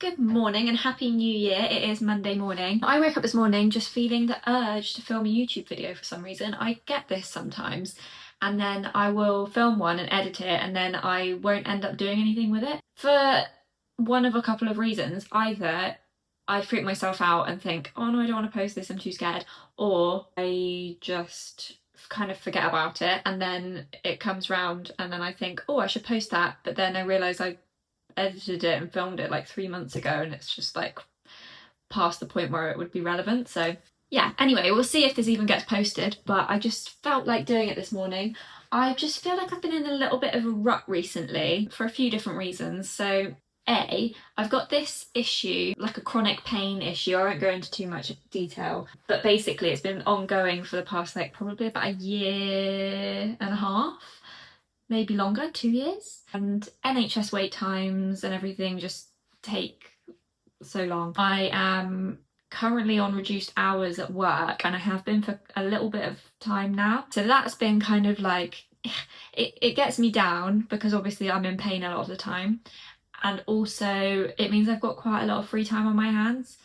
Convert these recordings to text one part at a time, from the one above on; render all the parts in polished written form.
Good morning and happy new year. It is Monday morning. I woke up this morning just feeling the urge to film a YouTube video for some reason. I get this sometimes, and then I will film one and edit it, and then I won't end up doing anything with it for one of a couple of reasons. Either I freak myself out and think, oh no, I don't want to post this, I'm too scared, or I just kind of forget about it, and then it comes round and then I think, oh, I should post that, but then I realise I edited it and filmed it like 3 months ago and it's just like past the point where it would be relevant. So yeah, anyway, we'll see if this even gets posted, but I just felt like doing it this morning. I just feel like I've been in a little bit of a rut recently for a few different reasons. So I've got this issue, like a chronic pain issue. I won't go into too much detail, but basically it's been ongoing for the past like probably about a year and a half, maybe longer, 2 years. And NHS wait times and everything just take so long. I am currently on reduced hours at work, and I have been for a little bit of time now. So that's been kind of like, it gets me down because obviously I'm in pain a lot of the time. And also it means I've got quite a lot of free time on my hands.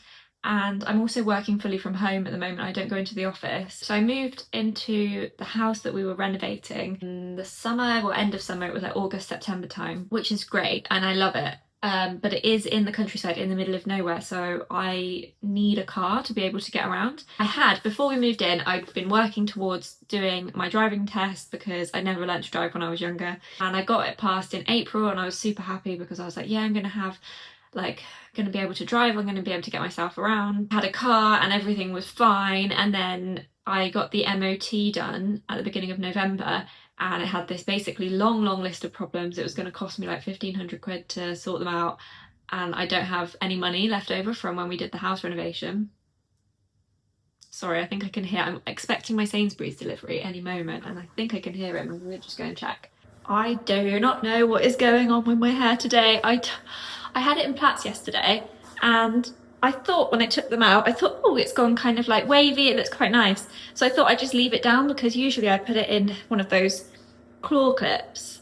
And I'm also working fully from home at the moment. I don't go into the office. So I moved into the house that we were renovating in the summer, or end of summer. It was like August, September time, which is great and I love it. But it is in the countryside, in the middle of nowhere, so I need a car to be able to get around. Before we moved in, I'd been working towards doing my driving test because I never learned to drive when I was younger. And I got it passed in April and I was super happy because I was like, yeah, I'm going to be able to drive, I'm going to be able to get myself around. Had a car and everything was fine, and then I got the MOT done at the beginning of November, and it had this basically long list of problems. It was going to cost me like 1,500 quid to sort them out, and I don't have any money left over from when we did the house renovation. Sorry, I think I can hear, I'm expecting my Sainsbury's delivery any moment, and I think I can hear him. I'm going to just go and check. I do not know what is going on with my hair today. I had it in plaits yesterday, and I thought when I took them out, I thought, oh, it's gone kind of like wavy, it looks quite nice. So I thought I'd just leave it down, because usually I put it in one of those claw clips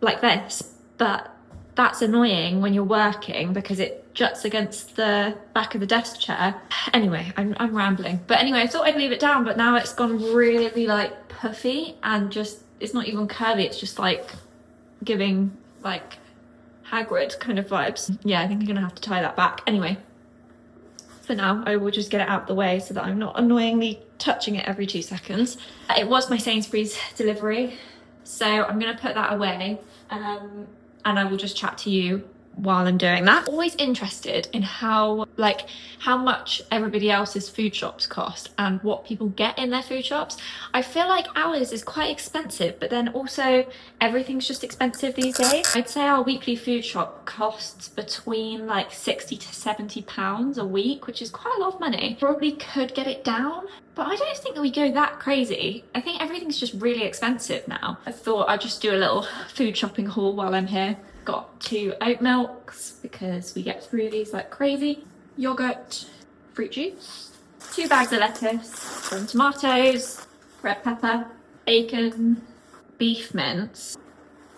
like this, but that's annoying when you're working because it juts against the back of the desk chair. Anyway, I'm rambling. But anyway, I thought I'd leave it down, but now it's gone really like puffy and just, it's not even curly, it's just like giving like Hagrid kind of vibes. Yeah, I think I'm gonna have to tie that back. Anyway, for now, I will just get it out of the way so that I'm not annoyingly touching it every 2 seconds. It was my Sainsbury's delivery, so I'm gonna put that away, and I will just chat to you while I'm doing that. Always interested in how much everybody else's food shops cost and what people get in their food shops. I feel like ours is quite expensive, but then also everything's just expensive these days. I'd say our weekly food shop costs between like 60 to 70 pounds a week, which is quite a lot of money. Probably could get it down, but I don't think that we go that crazy. I think everything's just really expensive now. I thought I'd just do a little food shopping haul while I'm here. Got 2 oat milks because we get through these like crazy. Yogurt, fruit juice, 2 bags of lettuce, some tomatoes, red pepper, bacon, beef mince.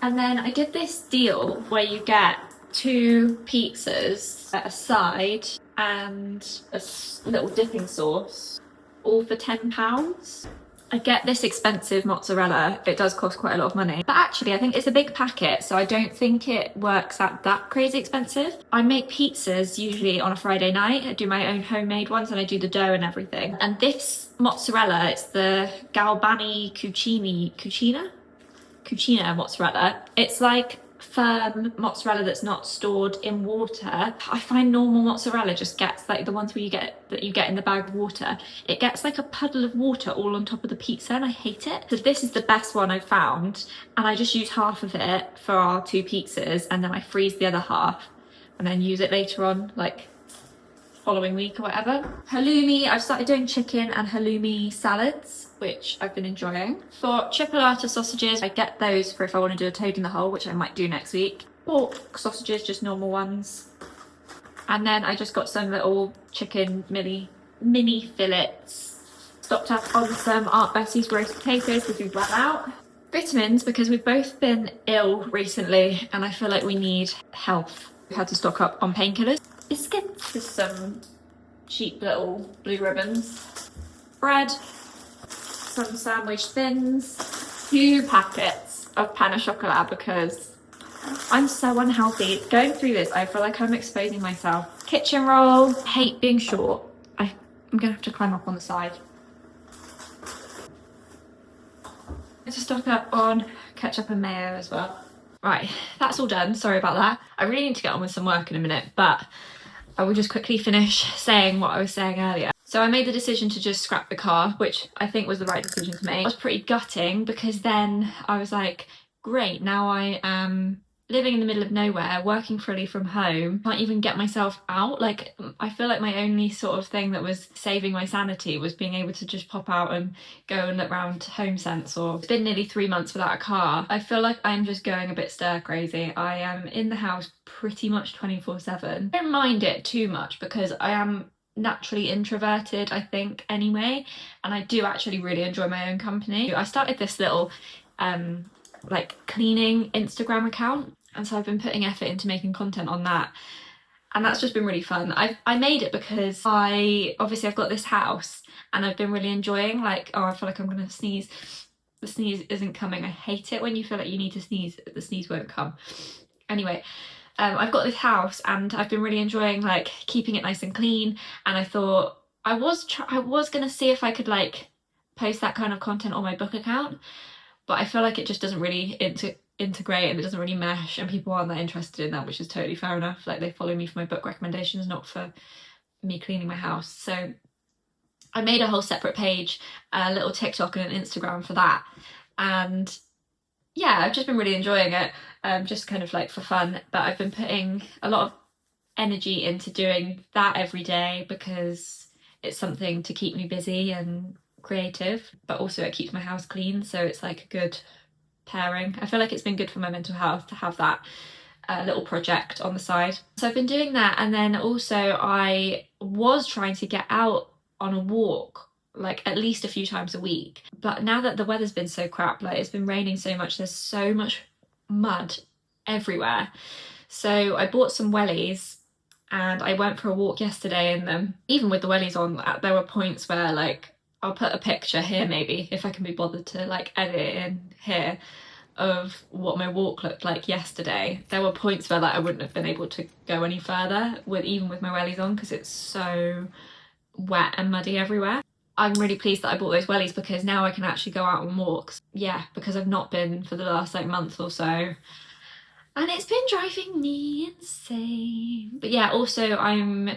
And then I did this deal where you get 2 pizzas, a side, and a little dipping sauce, all for £10. I get this expensive mozzarella. It does cost quite a lot of money, but actually I think it's a big packet, so I don't think it works out that crazy expensive. I make pizzas usually on a Friday night. I do my own homemade ones and I do the dough and everything. And this mozzarella, it's the Galbani Cucina mozzarella. It's like firm mozzarella that's not stored in water. I find normal mozzarella just gets like the ones where you get in the bag of water. It gets like a puddle of water all on top of the pizza, and I hate it. So this is the best one I've found, and I just use half of it for our 2 pizzas, and then I freeze the other half and then use it later on, like following week or whatever. Halloumi, I've started doing chicken and halloumi salads, which I've been enjoying. For chipolata sausages, I get those for if I want to do a toad in the hole, which I might do next week. Pork sausages, just normal ones. And then I just got some little chicken mini fillets. Stocked up on some Aunt Bessie's roast potatoes because we've run out. Vitamins, because we've both been ill recently and I feel like we need health We had to stock up on painkillers. Biscuits with some cheap little blue ribbons. Bread, some sandwich thins, 2 packets of pain au chocolat because I'm so unhealthy. Going through this, I feel like I'm exposing myself. Kitchen roll, hate being short. I'm gonna have to climb up on the side. To stock up on ketchup and mayo as well. Right, that's all done. Sorry about that. I really need to get on with some work in a minute, but I will just quickly finish saying what I was saying earlier. So I made the decision to just scrap the car, which I think was the right decision to make. It was pretty gutting because then I was like, great, now I am living in the middle of nowhere, working fully from home, can't even get myself out. Like, I feel like my only sort of thing that was saving my sanity was being able to just pop out and go and look around HomeSense. Or it's been nearly 3 months without a car. I feel like I'm just going a bit stir crazy. I am in the house pretty much 24/7. I don't mind it too much because I am naturally introverted, I think, anyway, and I do actually really enjoy my own company. I started this little like cleaning Instagram account, and so I've been putting effort into making content on that, and that's just been really fun. I made it because I've got this house and I've been really enjoying, like, oh, I feel like I'm gonna sneeze, the sneeze isn't coming. I hate it when you feel like you need to sneeze, the sneeze won't come. Anyway, I've got this house and I've been really enjoying like keeping it nice and clean, and I thought I was gonna see if I could like post that kind of content on my book account, but I feel like it just doesn't really integrate and it doesn't really mesh, and people aren't that interested in that, which is totally fair enough. Like, they follow me for my book recommendations, not for me cleaning my house. So I made a whole separate page, a little TikTok and an Instagram for that, and yeah, I've just been really enjoying it, just kind of like for fun. But I've been putting a lot of energy into doing that every day because it's something to keep me busy and creative, but also it keeps my house clean, so it's like a good pairing. I feel like it's been good for my mental health to have that little project on the side. So I've been doing that, and then also I was trying to get out on a walk like at least a few times a week, but now that the weather's been so crap, like it's been raining so much, there's so much mud everywhere. So I bought some wellies and I went for a walk yesterday in them. Even with the wellies on, there were points where, like, I'll put a picture here maybe if I can be bothered to like edit it in here of what my walk looked like yesterday. There were points where like I wouldn't have been able to go any further even with my wellies on because it's so wet and muddy everywhere. I'm really pleased that I bought those wellies because now I can actually go out on walks. Yeah, because I've not been for the last like month or so, and it's been driving me insane. But yeah, also I'm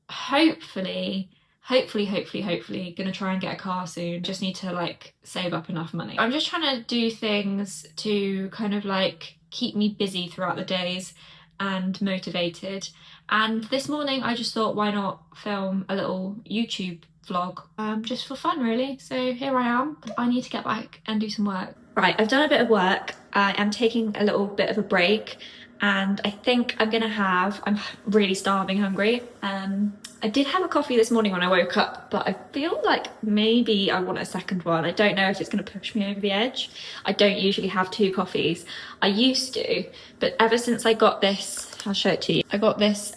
hopefully gonna try and get a car soon. Just need to like save up enough money. I'm just trying to do things to kind of like keep me busy throughout the days and motivated. And this morning I just thought, why not film a little YouTube vlog, just for fun really. So here I am. I need to get back and do some work. Right, I've done a bit of work. I am taking a little bit of a break, and I think I'm really starving hungry. I did have a coffee this morning when I woke up, but I feel like maybe I want a second one. I don't know if it's going to push me over the edge. I don't usually have 2 coffees. I used to, but ever since I got this, I'll show it to you. I got this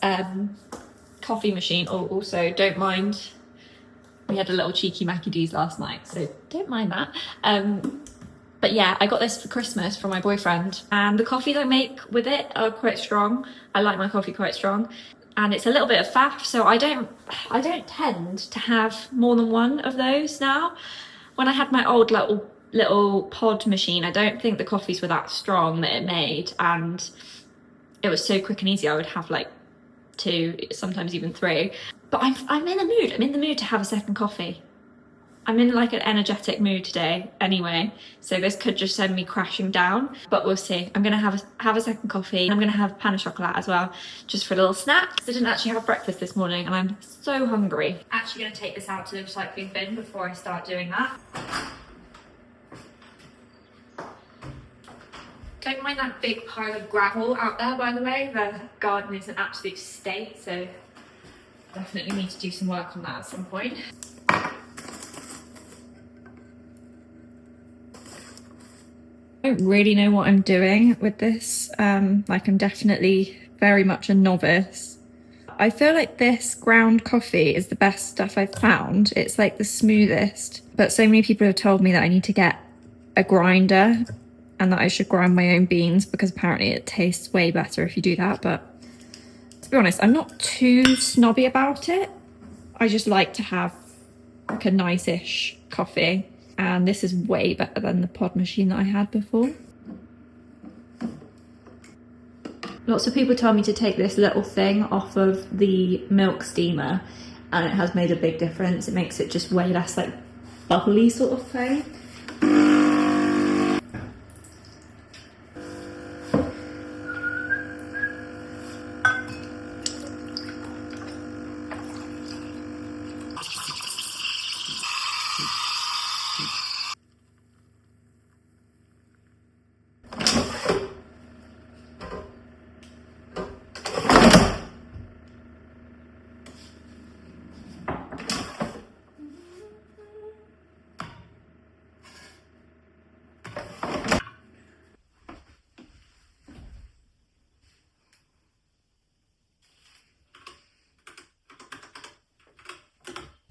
coffee machine. Oh, also don't mind, we had a little cheeky Mackie D's last night, so don't mind that. But yeah, I got this for Christmas from my boyfriend, and the coffees I make with it are quite strong. I like my coffee quite strong, and it's a little bit of faff, so I don't tend to have more than one of those now. When I had my old little pod machine, I don't think the coffees were that strong that it made, and it was so quick and easy. I would have like 2, sometimes even 3. But I'm in the mood. I'm in the mood to have a second coffee. I'm in like an energetic mood today anyway, so this could just send me crashing down, but we'll see. I'm gonna have a second coffee. I'm gonna have pain au chocolat as well, just for a little snack. I didn't actually have breakfast this morning and I'm so hungry. Actually gonna take this out to the recycling bin before I start doing that. Don't mind that big pile of gravel out there, by the way. The garden is an absolute state, so I definitely need to do some work on that at some point. I don't really know what I'm doing with this. Like, I'm definitely very much a novice. I feel like this ground coffee is the best stuff I've found. It's like the smoothest, but so many people have told me that I need to get a grinder and that I should grind my own beans because apparently it tastes way better if you do that. But to be honest, I'm not too snobby about it. I just like to have like a nice-ish coffee, and this is way better than the pod machine that I had before. Lots of people told me to take this little thing off of the milk steamer, and it has made a big difference. It makes it just way less like bubbly sort of thing.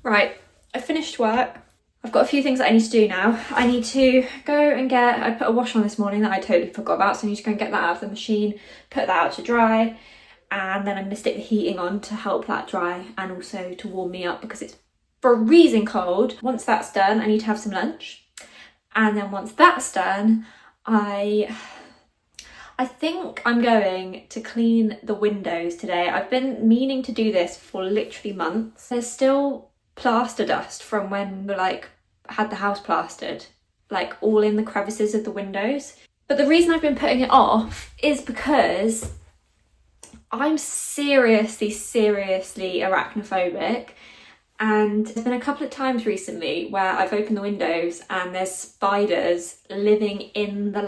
Right, I finished work. I've got a few things that I need to do now. I need to go and I put a wash on this morning that I totally forgot about, so I need to go and get that out of the machine, put that out to dry, and then I'm gonna stick the heating on to help that dry and also to warm me up because it's freezing cold. Once that's done, I need to have some lunch. And then once that's done, I think I'm going to clean the windows today. I've been meaning to do this for literally months. There's still plaster dust from when we had the house plastered, like all in the crevices of the windows. But the reason I've been putting it off is because I'm seriously arachnophobic, and there's been a couple of times recently where I've opened the windows and there's spiders living in the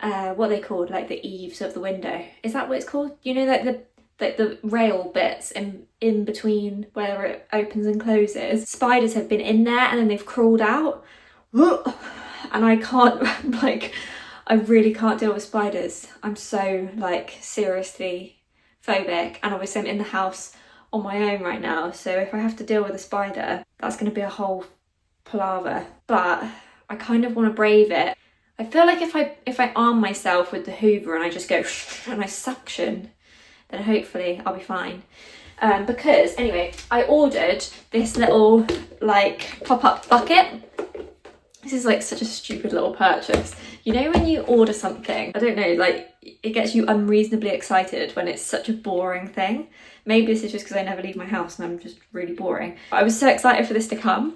what are they called, like the eaves of the window. Is that what it's called? You know, like the rail bits in between where it opens and closes. Spiders have been in there and then they've crawled out. And I can't, I really can't deal with spiders. I'm so seriously phobic, and obviously I'm in the house on my own right now, so if I have to deal with a spider, that's going to be a whole palaver. But I kind of want to brave it. I feel like if I arm myself with the Hoover and I just go and I suction, then hopefully I'll be fine. Because anyway, I ordered this little pop-up bucket. This is such a stupid little purchase. You know when you order something, I don't know, it gets you unreasonably excited when it's such a boring thing. Maybe this is just because I never leave my house and I'm just really boring. But I was so excited for this to come.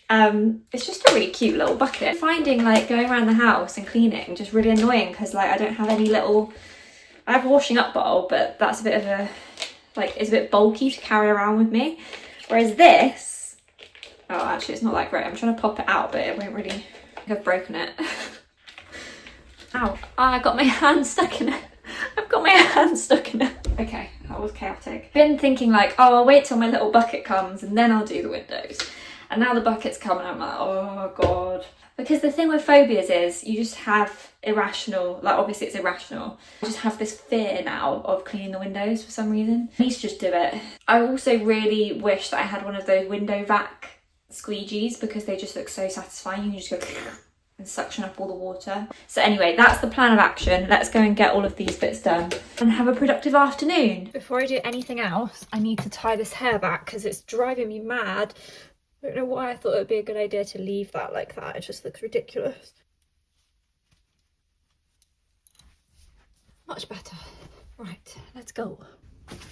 It's just a really cute little bucket. Finding going around the house and cleaning just really annoying because I don't have any little... I have a washing up bowl, but that's a bit of a... it's a bit bulky to carry around with me. Whereas this... Oh, actually, it's not that great. I'm trying to pop it out, but it won't really... I've broken it. Ow. I got my hand stuck in it. I've got my hand stuck in it. Okay, that was chaotic. Been thinking oh, I'll wait till my little bucket comes and then I'll do the windows. And now the bucket's coming, I'm like, oh God. Because the thing with phobias is you just have irrational, obviously it's irrational. I just have this fear now of cleaning the windows for some reason. I need to just do it. I also really wish that I had one of those window vac squeegees because they just look so satisfying. You can just go and suction up all the water. So anyway, that's the plan of action. Let's go and get all of these bits done and have a productive afternoon. Before I do anything else, I need to tie this hair back because it's driving me mad. I don't know why I thought it would be a good idea to leave that like that. It just looks ridiculous. Much better. Right, let's go.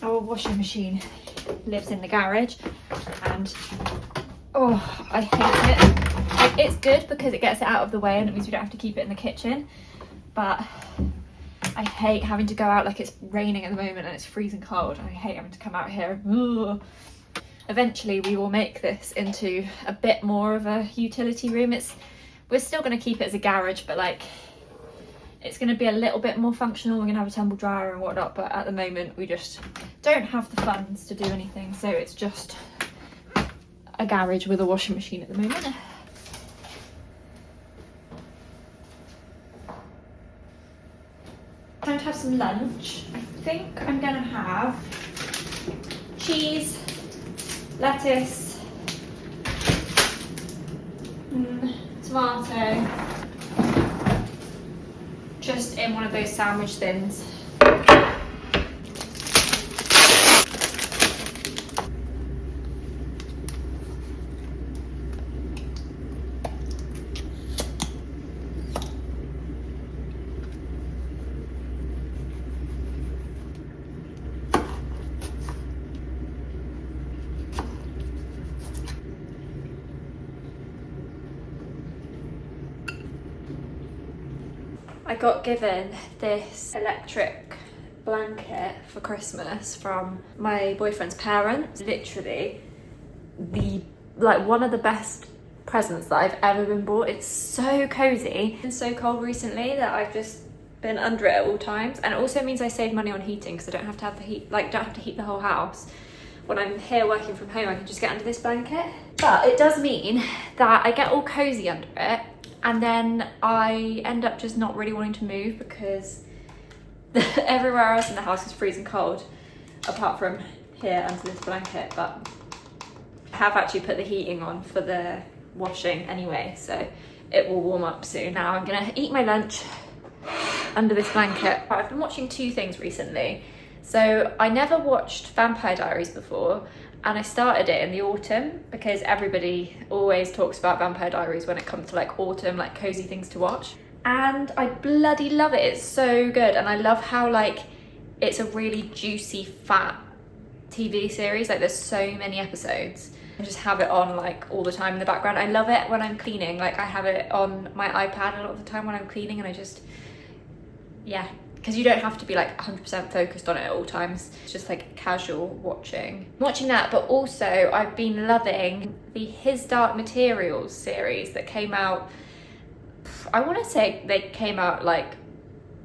Our washing machine lives in the garage and oh, I hate it. It's good because it gets it out of the way and it means we don't have to keep it in the kitchen. But I hate having to go out it's raining at the moment and it's freezing cold. I hate having to come out here. Ugh. Eventually we will make this into a bit more of a utility room. We're still going to keep it as a garage, but it's going to be a little bit more functional. We're going to have a tumble dryer and whatnot, but at the moment we just don't have the funds to do anything, so it's just a garage with a washing machine at the moment. Time to have some lunch. I think I'm gonna have cheese, lettuce, tomato, just in one of those sandwich thins. I got given this electric blanket for Christmas from my boyfriend's parents. Literally one of the best presents that I've ever been bought. It's so cozy. It's been so cold recently that I've just been under it at all times, and it also means I save money on heating because I don't have to have the heat, don't have to heat the whole house. When I'm here working from home, I can just get under this blanket. But it does mean that I get all cozy under it, and then I end up just not really wanting to move because everywhere else in the house is freezing cold, apart from here under this blanket. But I have actually put the heating on for the washing anyway, so it will warm up soon. Now I'm gonna eat my lunch under this blanket. I've been watching two things recently. So I never watched Vampire Diaries before, and I started it in the autumn because everybody always talks about Vampire Diaries when it comes to like autumn, like cozy things to watch. And I bloody love it. It's so good. And I love how like it's a really juicy, fat TV series. Like there's so many episodes. I just have it on like all the time in the background. I love it when I'm cleaning. Like I have it on my iPad a lot of the time when I'm cleaning, and I just, yeah. Because you don't have to be like 100% focused on it at all times. It's just like casual watching. Watching that, but also I've been loving the His Dark Materials series that came out, I want to say they came out like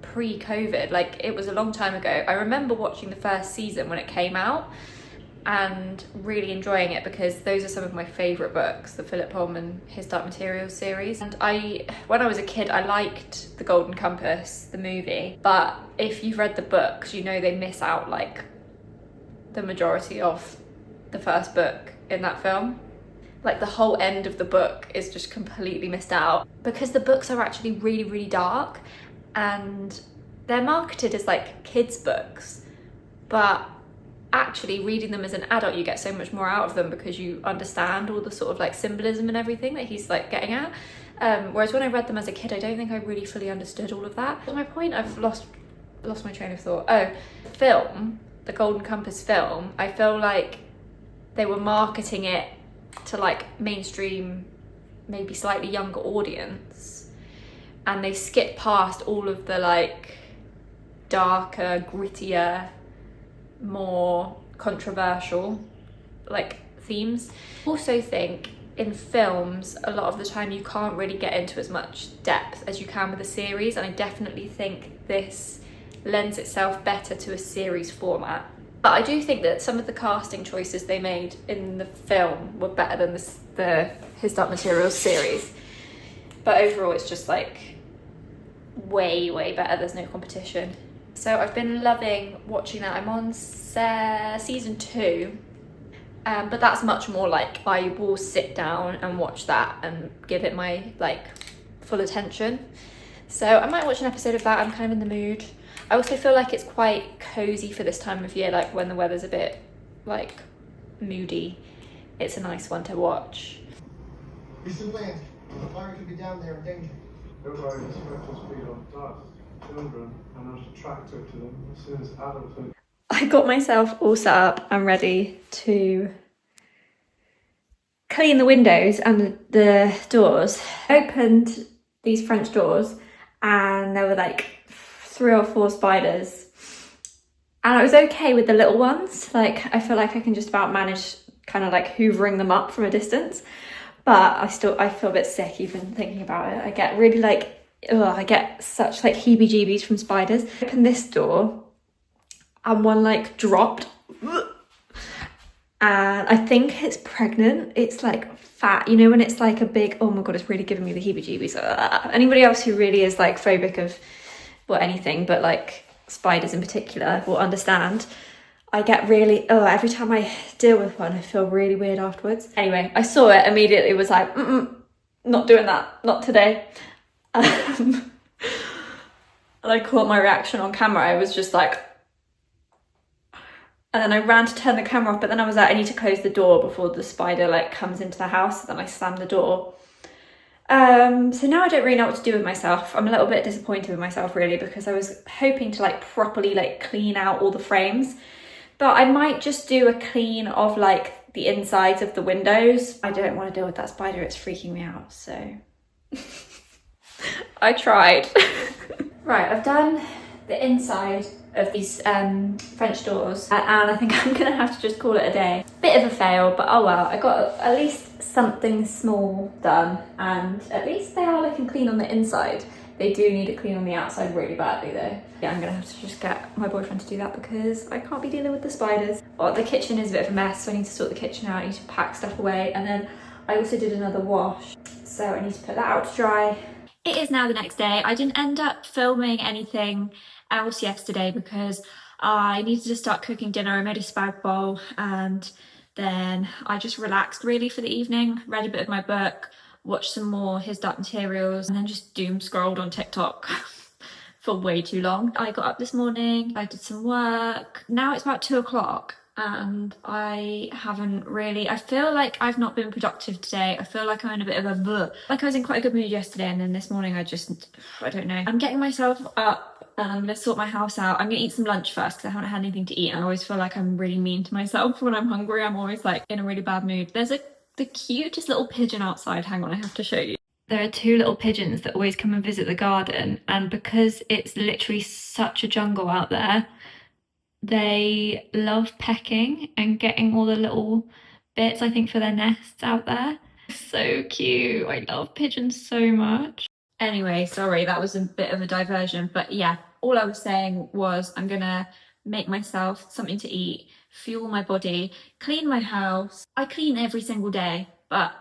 pre-COVID, like it was a long time ago. I remember watching the first season when it came out and really enjoying it because those are some of my favourite books, the Philip Pullman His Dark Materials series. And when I was a kid, I liked The Golden Compass, the movie, but if you've read the books, you know they miss out like the majority of the first book in that film. Like the whole end of the book is just completely missed out because the books are actually really, really dark and they're marketed as like kids' books, but actually reading them as an adult you get so much more out of them because you understand all the sort of like symbolism and everything that he's like getting at, whereas when I read them as a kid I don't think I really fully understood all of that. What's my point? I've lost my train of thought. The Golden Compass film, I feel like they were marketing it to like mainstream, maybe slightly younger audience, and they skipped past all of the like darker, grittier, more controversial like themes. Also think in films a lot of the time you can't really get into as much depth as you can with a series, and I definitely think this lends itself better to a series format. But I do think that some of the casting choices they made in the film were better than the His Dark Materials series, but overall it's just like way better. There's no competition. So I've been loving watching that. I'm on season 2, but that's much more like I will sit down and watch that and give it my like full attention. So I might watch an episode of that. I'm kind of in the mood. I also feel like it's quite cozy for this time of year, like when the weather's a bit like moody. It's a nice one to watch. We should land. The fire could be down there in danger. Don't worry, this will just be on dust. Children are not attracted to them as soon as adulthood. I got myself all set up and ready to clean the windows and the doors. I opened these French doors and there were like 3 or 4 spiders, and I was okay with the little ones. Like I feel like I can just about manage kind of like hoovering them up from a distance, but I feel a bit sick even thinking about it. I get really like, I get such like heebie-jeebies from spiders. I opened this door and one like dropped, and I think it's pregnant. It's like fat, you know, when it's like a big, oh my god, it's really giving me the heebie-jeebies. Anybody else who really is like phobic of, well, anything, but like spiders in particular will understand. I get really, every time I deal with one, I feel really weird afterwards. Anyway, I saw it, immediately was like, not doing that, not today. And I caught my reaction on camera. I was just like, and then I ran to turn the camera off, but then I was like, I need to close the door before the spider like comes into the house. So then I slammed the door. So now I don't really know what to do with myself. I'm a little bit disappointed with myself really, because I was hoping to like properly like clean out all the frames, but I might just do a clean of like the insides of the windows. I don't want to deal with that spider, it's freaking me out, so I tried. Right, I've done the inside of these French doors, and I think I'm gonna have to just call it a day. Bit of a fail, but oh well, I got at least something small done, and at least they are looking clean on the inside. They do need it clean on the outside really badly though. Yeah, I'm gonna have to just get my boyfriend to do that because I can't be dealing with the spiders. Oh, the kitchen is a bit of a mess, so I need to sort the kitchen out, I need to pack stuff away, and then I also did another wash, so I need to put that out to dry. It is now the next day. I didn't end up filming anything else yesterday because I needed to start cooking dinner. I made a spag bowl and then I just relaxed really for the evening, read a bit of my book, watched some more His Dark Materials, and then just doom scrolled on TikTok for way too long. I got up this morning, I did some work. Now it's about 2 o'clock and I haven't really, I feel like I've not been productive today. I feel like I'm in a bit of a bleh. Like I was in quite a good mood yesterday, and then this morning I don't know. I'm getting myself up and I'm gonna sort my house out. I'm gonna eat some lunch first because I haven't had anything to eat. I always feel like I'm really mean to myself when I'm hungry. I'm always like in a really bad mood. There's the cutest little pigeon outside. Hang on, I have to show you. There are 2 little pigeons that always come and visit the garden, and because it's literally such a jungle out there, they love pecking and getting all the little bits, I think, for their nests out there. So cute. I love pigeons so much. Anyway, sorry, that was a bit of a diversion, but yeah, all I was saying was I'm gonna make myself something to eat, fuel my body, clean my house. I clean every single day, but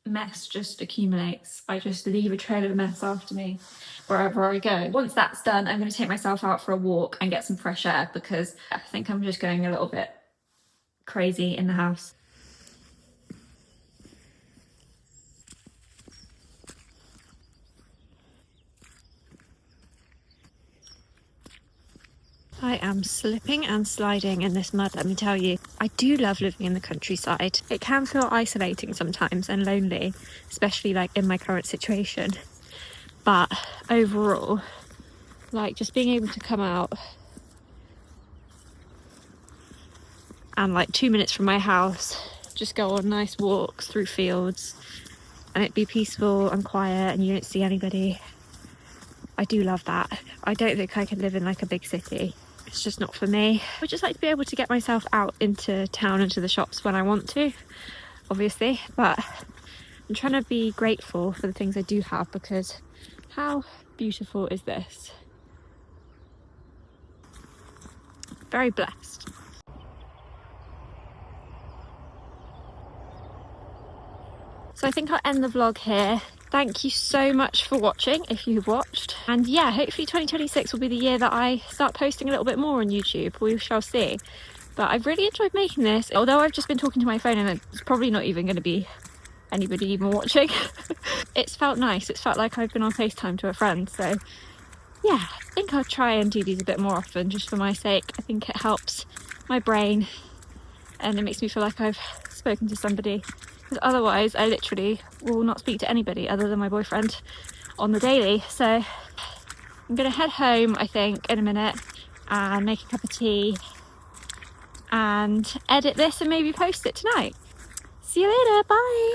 mess just accumulates. I just leave a trail of mess after me wherever I go. Once that's done, I'm going to take myself out for a walk and get some fresh air because I think I'm just going a little bit crazy in the house. I am slipping and sliding in this mud, let me tell you. I do love living in the countryside. It can feel isolating sometimes and lonely, especially like in my current situation. But overall, like just being able to come out and like 2 minutes from my house, just go on nice walks through fields and it'd be peaceful and quiet and you don't see anybody. I do love that. I don't think I could live in like a big city. It's just not for me. I would just like to be able to get myself out into town, into the shops when I want to, obviously, but I'm trying to be grateful for the things I do have because how beautiful is this? Very blessed. So I think I'll end the vlog here. Thank you so much for watching, if you've watched. And yeah, hopefully 2026 will be the year that I start posting a little bit more on YouTube. We shall see. But I've really enjoyed making this, although I've just been talking to my phone and it's probably not even going to be anybody even watching. It's felt nice. It's felt like I've been on FaceTime to a friend. So yeah, I think I'll try and do these a bit more often just for my sake. I think it helps my brain and it makes me feel like I've spoken to somebody. Because otherwise I literally will not speak to anybody other than my boyfriend on the daily. So I'm gonna head home, I think, in a minute and make a cup of tea and edit this and maybe post it tonight. See you later, bye!